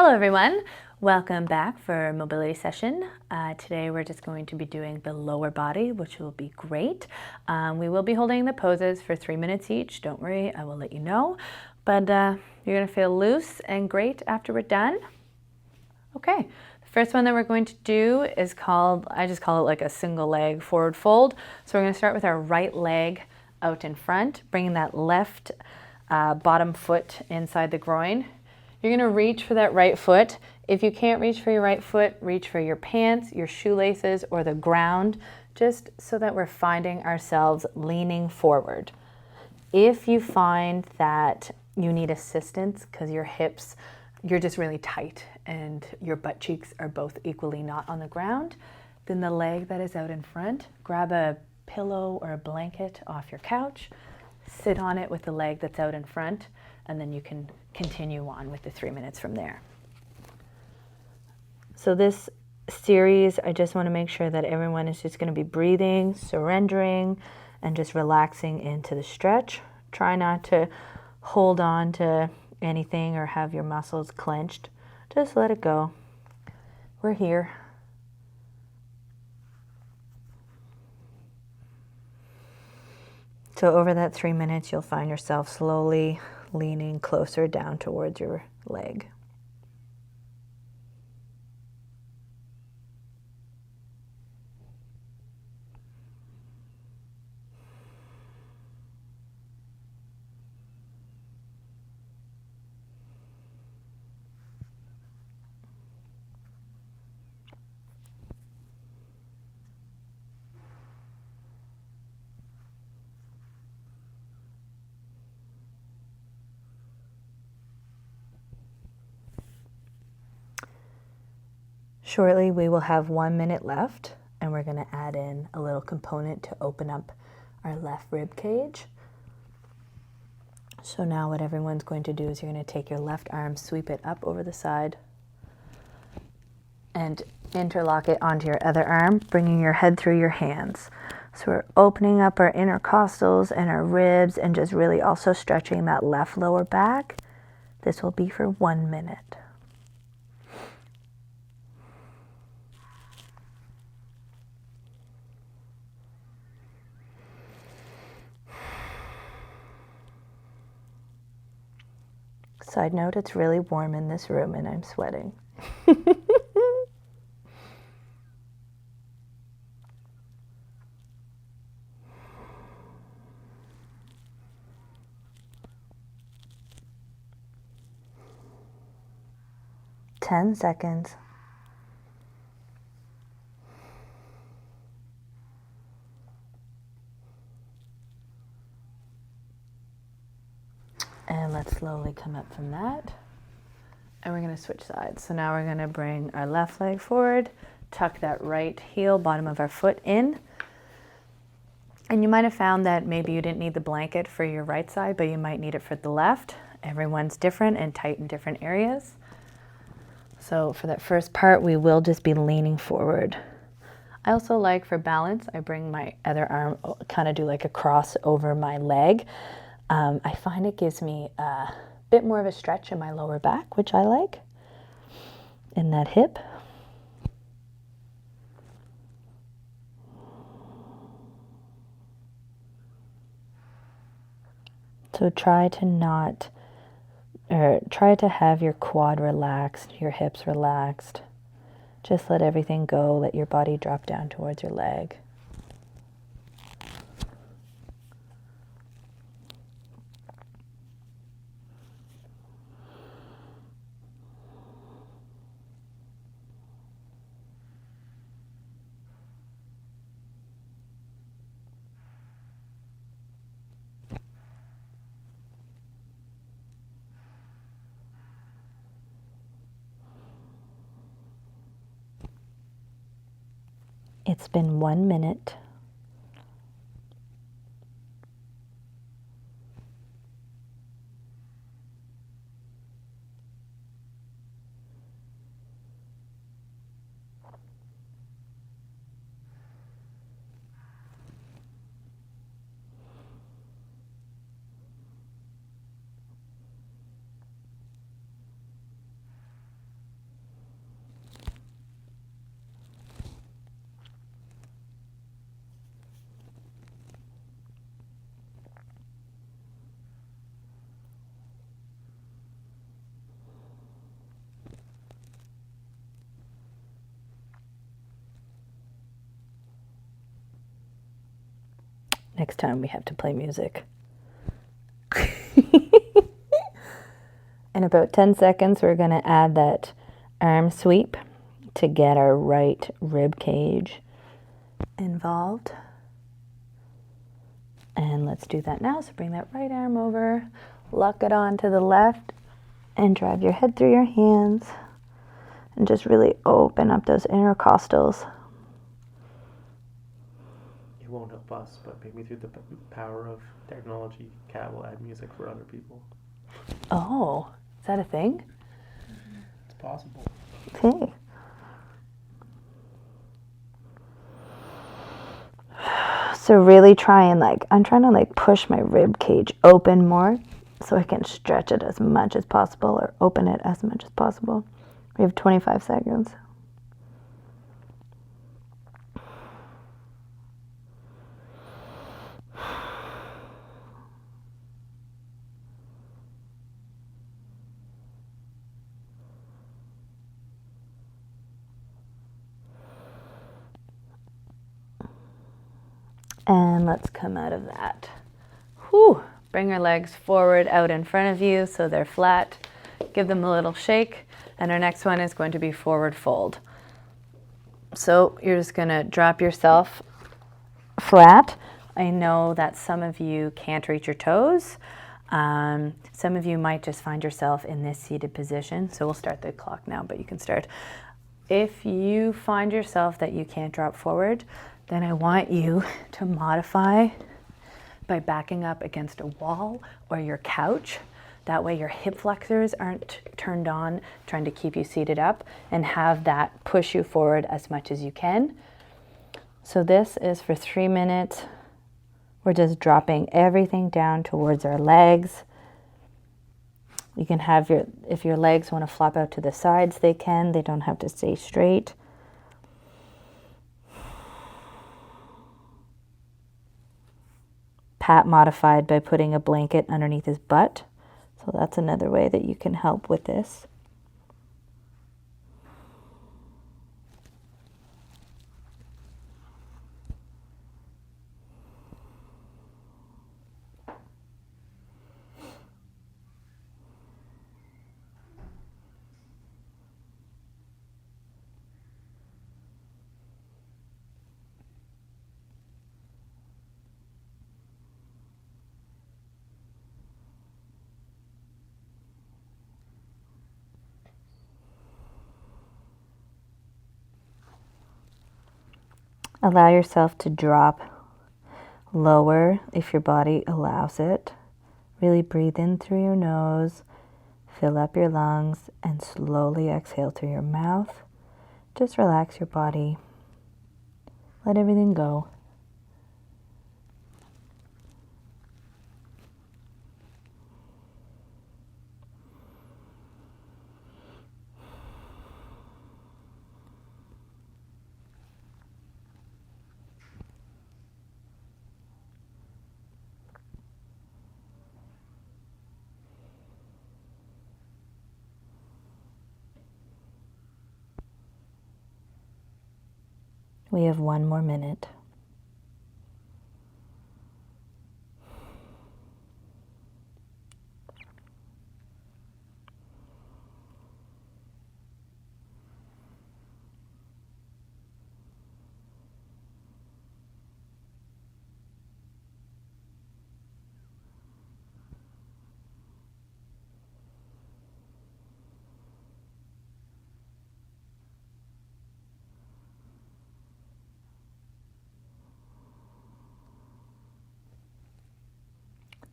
Hello everyone, welcome back for a mobility session. Today we're just going to be doing the lower body, which will be great. We will be holding the poses for 3 minutes each. Don't worry, I will let you know. But you're going to feel loose and great after we're done. Okay, the first one that we're going to do is I just call it like a single leg forward fold. So we're going to start with our right leg out in front, bringing that left bottom foot inside the groin. You're going to reach for that right foot. If you can't reach for your right foot, reach for your pants, your shoelaces, or the ground, just so that we're finding ourselves leaning forward. If you find that you need assistance because your hips, you're just really tight and your butt cheeks are both equally not on the ground, then the leg that is out in front, grab a pillow or a blanket off your couch, sit on it with the leg that's out in front, and then you can continue on with the 3 minutes from there. So this series, I just want to make sure that everyone is just going to be breathing, surrendering, and just relaxing into the stretch. Try not to hold on to anything or have your muscles clenched. Just let it go. We're here. So over that 3 minutes, you'll find yourself slowly leaning closer down towards your leg. Shortly, we will have 1 minute left, and we're going to add in a little component to open up our left rib cage. So now what everyone's going to do is you're going to take your left arm, sweep it up over the side, and interlock it onto your other arm, bringing your head through your hands. So we're opening up our intercostals and our ribs and just really also stretching that left lower back. This will be for 1 minute. Side note, it's really warm in this room and I'm sweating. 10 seconds. And let's slowly come up from that. And we're going to switch sides. So now we're going to bring our left leg forward, tuck that right heel, bottom of our foot in. And you might have found that maybe you didn't need the blanket for your right side, but you might need it for the left. Everyone's different and tight in different areas. So for that first part, we will just be leaning forward. I also like, for balance, I bring my other arm, kind of do like a cross over my leg. I find it gives me a bit more of a stretch in my lower back, which I like, in that hip. So try to have your quad relaxed, your hips relaxed. Just let everything go, let your body drop down towards your leg. It's been 1 minute. Next time we have to play music. In about 10 seconds, we're going to add that arm sweep to get our right rib cage involved. And let's do that now. So bring that right arm over, lock it on to the left, and drive your head through your hands. And just really open up those intercostals. It won't help us, but maybe through the power of technology, Kat will add music for other people. Oh, is that a thing? It's possible. Okay. So really try and I'm trying to push my rib cage open more so I can stretch it as much as possible or open it as much as possible. We have 25 seconds. And let's come out of that. Whew. Bring your legs forward out in front of you so they're flat. Give them a little shake. And our next one is going to be forward fold. So you're just going to drop yourself flat. I know that some of you can't reach your toes. Some of you might just find yourself in this seated position. So we'll start the clock now, but you can start. If you find yourself that you can't drop forward, then I want you to modify by backing up against a wall or your couch. That way your hip flexors aren't turned on, trying to keep you seated up, and have that push you forward as much as you can. So this is for 3 minutes. We're just dropping everything down towards our legs. You can have if your legs want to flop out to the sides, they can. They don't have to stay straight. Pat modified by putting a blanket underneath his butt. So that's another way that you can help with this. Allow yourself to drop lower if your body allows it. Really breathe in through your nose, fill up your lungs, and slowly exhale through your mouth. Just relax your body. Let everything go. We have 1 more minute.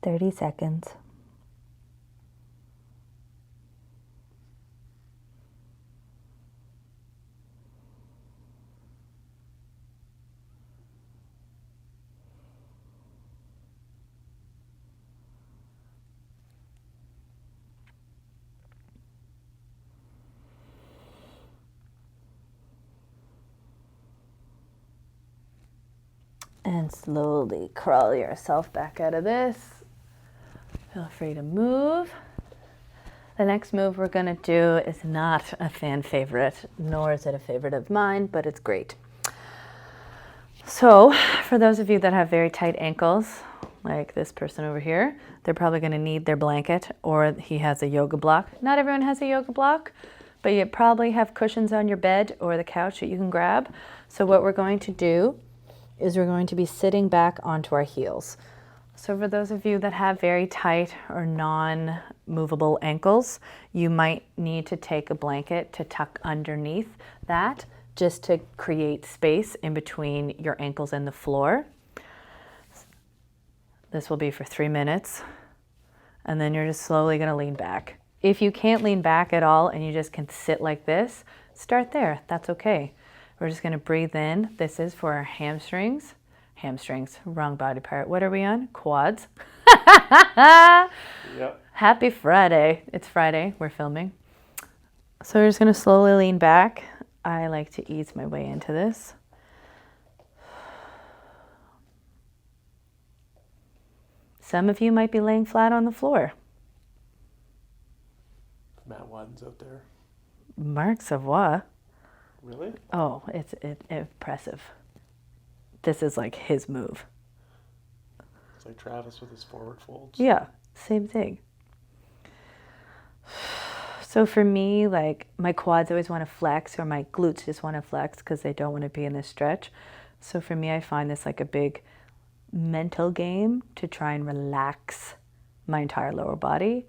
Thirty seconds. And slowly crawl yourself back out of this. Feel free to move. The next move we're going to do is not a fan favorite, nor is it a favorite of mine, but it's great. So for those of you that have very tight ankles, like this person over here, they're probably going to need their blanket, or he has a yoga block. Not everyone has a yoga block, but you probably have cushions on your bed or the couch that you can grab. So what we're going to do is we're going to be sitting back onto our heels. So for those of you that have very tight or non-movable ankles, you might need to take a blanket to tuck underneath that, just to create space in between your ankles and the floor. This will be for 3 minutes, and then you're just slowly going to lean back. If you can't lean back at all and you just can sit like this, start there. That's okay. We're just going to breathe in. This is for our hamstrings. Hamstrings, wrong body part. What are we on? Quads. Yep. Happy Friday. It's Friday. We're filming. So we're just going to slowly lean back. I like to ease my way into this. Some of you might be laying flat on the floor. Matt Wadden's out there. Marc Savoy. Really? Oh, it's impressive. This is like his move. It's like Travis with his forward folds. Yeah, same thing. So for me, like my quads always want to flex, or my glutes just want to flex because they don't want to be in this stretch. So for me, I find this like a big mental game to try and relax my entire lower body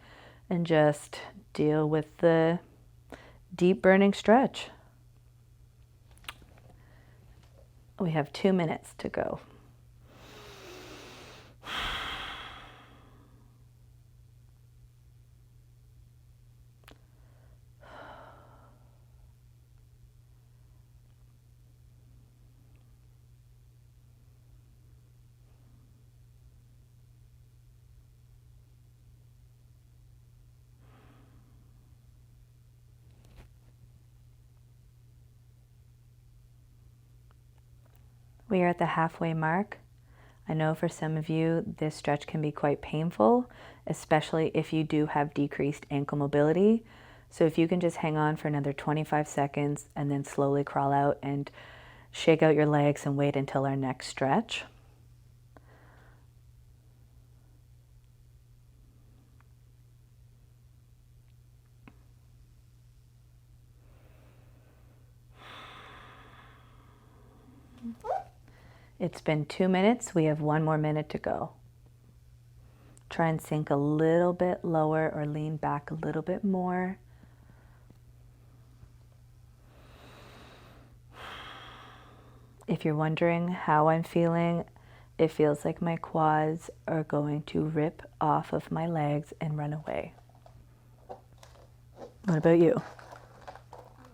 and just deal with the deep burning stretch. We have 2 minutes to go. We are at the halfway mark. I know for some of you, this stretch can be quite painful, especially if you do have decreased ankle mobility. So if you can just hang on for another 25 seconds and then slowly crawl out and shake out your legs and wait until our next stretch. It's been 2 minutes. We have 1 more minute to go. Try and sink a little bit lower or lean back a little bit more. If you're wondering how I'm feeling, it feels like my quads are going to rip off of my legs and run away. What about you?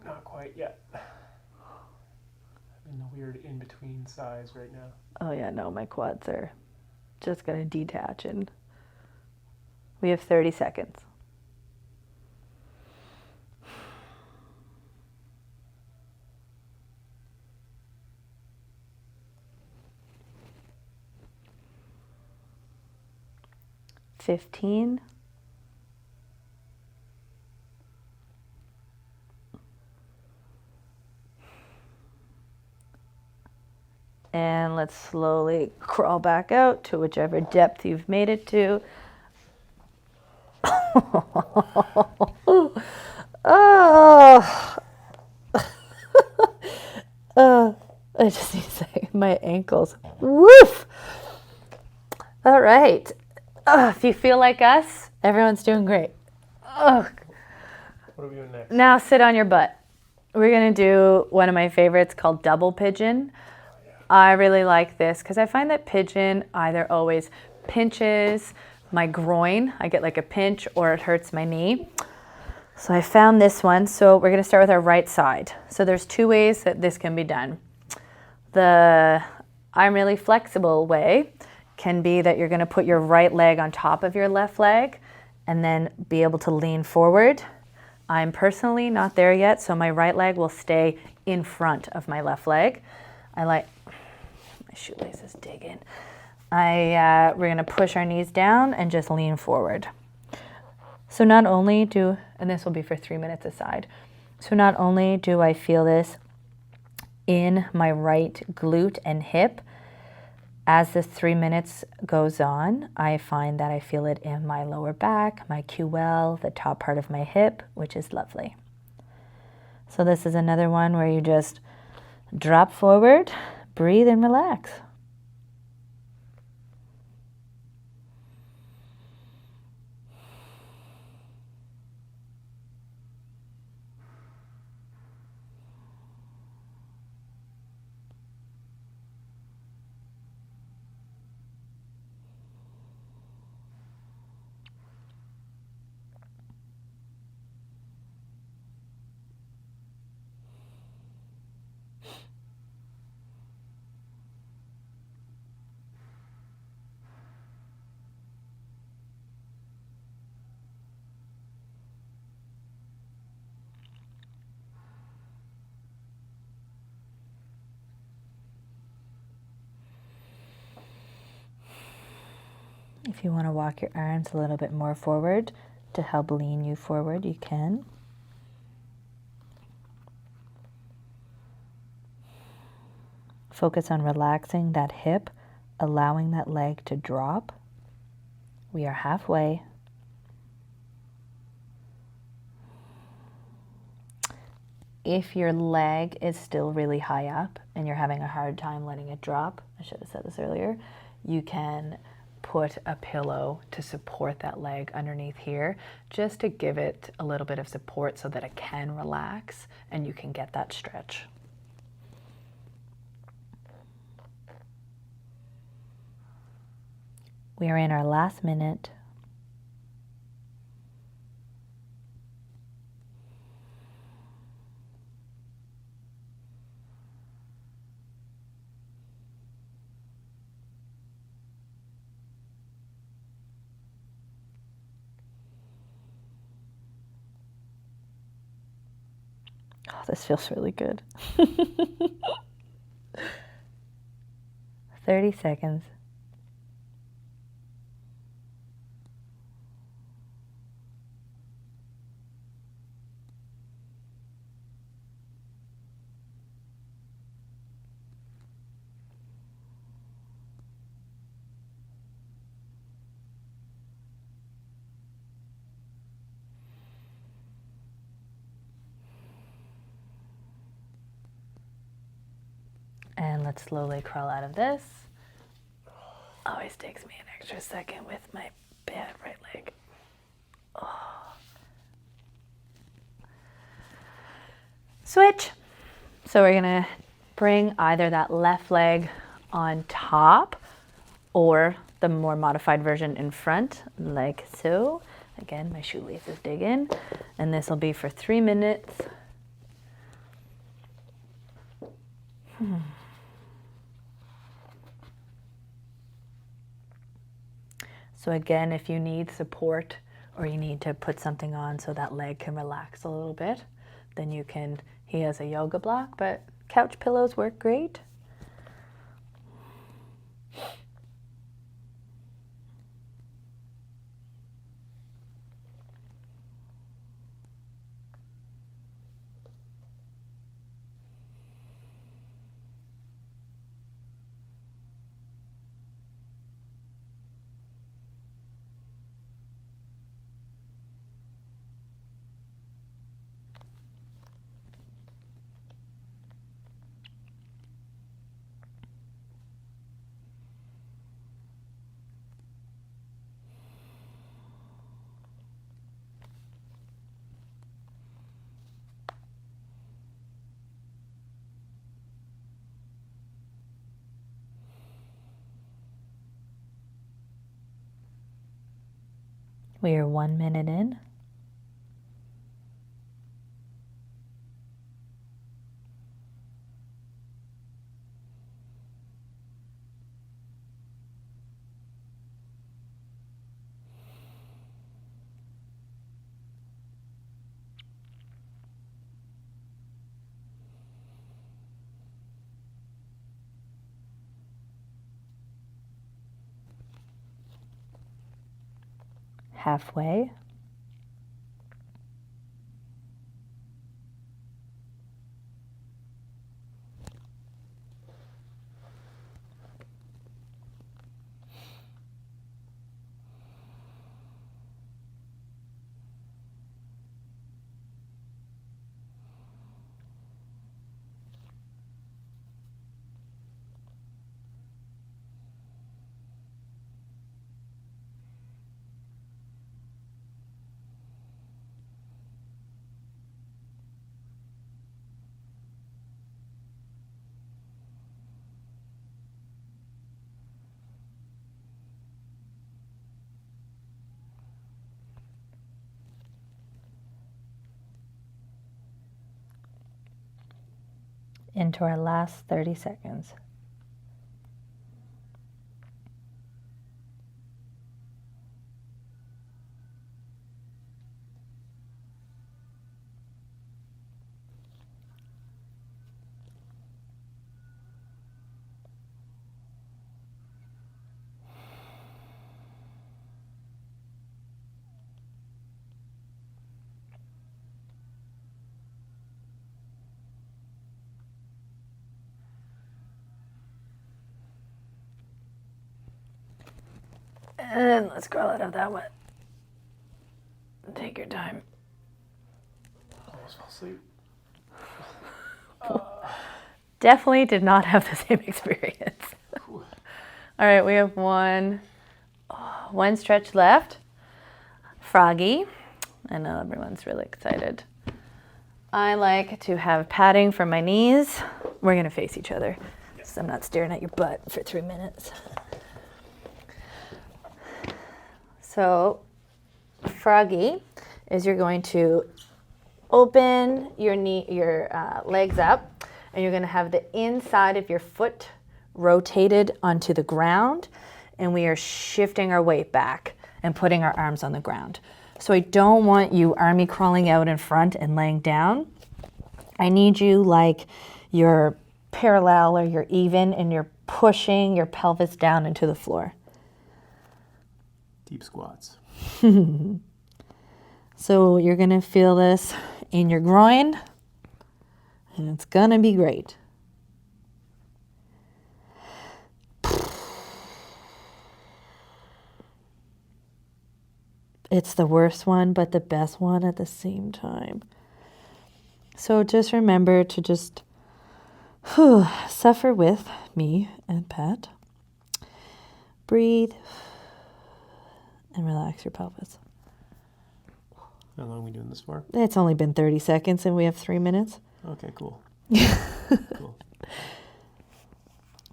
Not quite yet. I'm in the weird in-between size right now. Oh yeah, no, my quads are just gonna detach, and we have 30 seconds. $15. And let's slowly crawl back out to whichever depth you've made it to. Oh. I just need to say, my ankles. Woof! All right. If you feel like us, everyone's doing great. What are we doing next? Now sit on your butt. We're going to do one of my favorites called double pigeon. I really like this because I find that pigeon either always pinches my groin. I get like a pinch, or it hurts my knee. So I found this one. So we're going to start with our right side. So there's 2 ways that this can be done. The I'm really flexible way can be that you're going to put your right leg on top of your left leg and then be able to lean forward. I'm personally not there yet, so my right leg will stay in front of my left leg. I like my shoelaces dig in. We're going to push our knees down and just lean forward. So not only and this will be for 3 minutes aside. So not only do I feel this in my right glute and hip. As the 3 minutes goes on, I find that I feel it in my lower back, my QL, the top part of my hip, which is lovely. So this is another one where you just drop forward, breathe and relax. If you want to walk your arms a little bit more forward to help lean you forward, you can. Focus on relaxing that hip, allowing that leg to drop. We are halfway. If your leg is still really high up and you're having a hard time letting it drop, I should have said this earlier, you can put a pillow to support that leg underneath here, just to give it a little bit of support so that it can relax and you can get that stretch. We are in our last minute. Oh, this feels really good. 30 seconds. And let's slowly crawl out of this. Always takes me an extra second with my bad right leg. Oh. Switch. So we're gonna bring either that left leg on top or the more modified version in front, like so. Again, my shoelaces dig in. And this will be for 3 minutes. So again, if you need support or you need to put something on so that leg can relax a little bit, then you can, he has a yoga block, but couch pillows work great. We are 1 minute in. Halfway. into our last 30 seconds. And let's crawl out of that one. Take your time. I almost fell asleep. Definitely did not have the same experience. All right, we have one stretch left. Froggy. I know everyone's really excited. I like to have padding for my knees. We're going to face each other, so I'm not staring at your butt for 3 minutes. So, Froggy is you're going to open your legs up, and you're going to have the inside of your foot rotated onto the ground, and we are shifting our weight back and putting our arms on the ground. So I don't want you army crawling out in front and laying down. I need you like you're parallel or you're even, and you're pushing your pelvis down into the floor. Deep squats. So you're going to feel this in your groin, and it's going to be great. It's the worst one, but the best one at the same time. So just remember to just suffer with me and Pat. Breathe and relax your pelvis. How long are we doing this for? It's only been 30 seconds and we have 3 minutes. Okay, cool. Cool.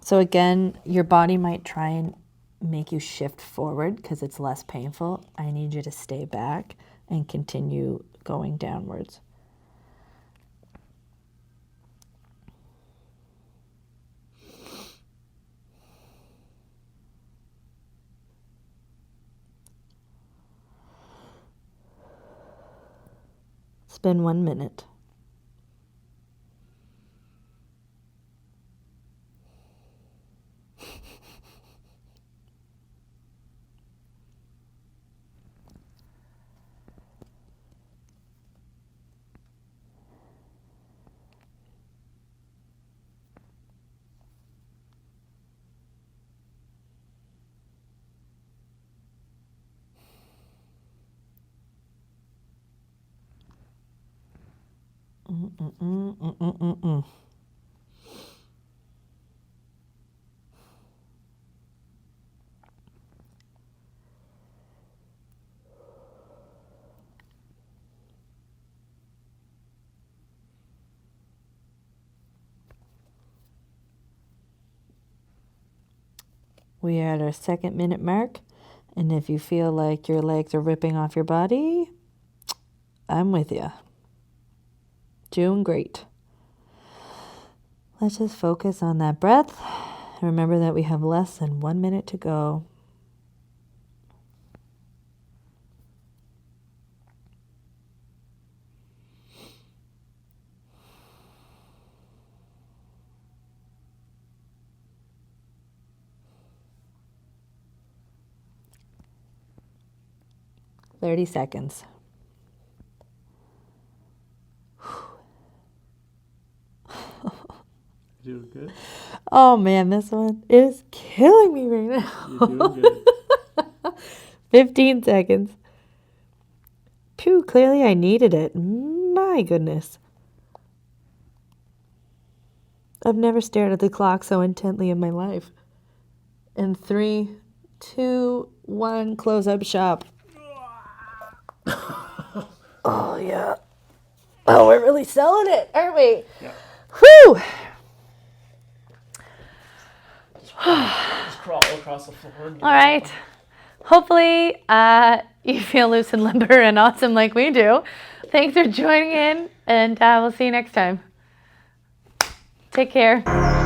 So again, your body might try and make you shift forward because it's less painful. I need you to stay back and continue going downwards. It's been 1 minute. We are at our 2nd minute mark, and if you feel like your legs are ripping off your body, I'm with you. Doing great. Let's just focus on that breath. Remember that we have less than 1 minute to go. "30 seconds. You doing good? Oh man, this one is killing me right now. You're doing good. 15 seconds. Phew, clearly I needed it. My goodness. I've never stared at the clock so intently in my life. And 3, 2, 1, close up shop. Oh, yeah. Oh, we're really selling it, aren't we? Yeah. Whew! Just crawl across the floor. All right. Hopefully you feel loose and limber and awesome like we do. Thanks for joining in, and we'll see you next time. Take care.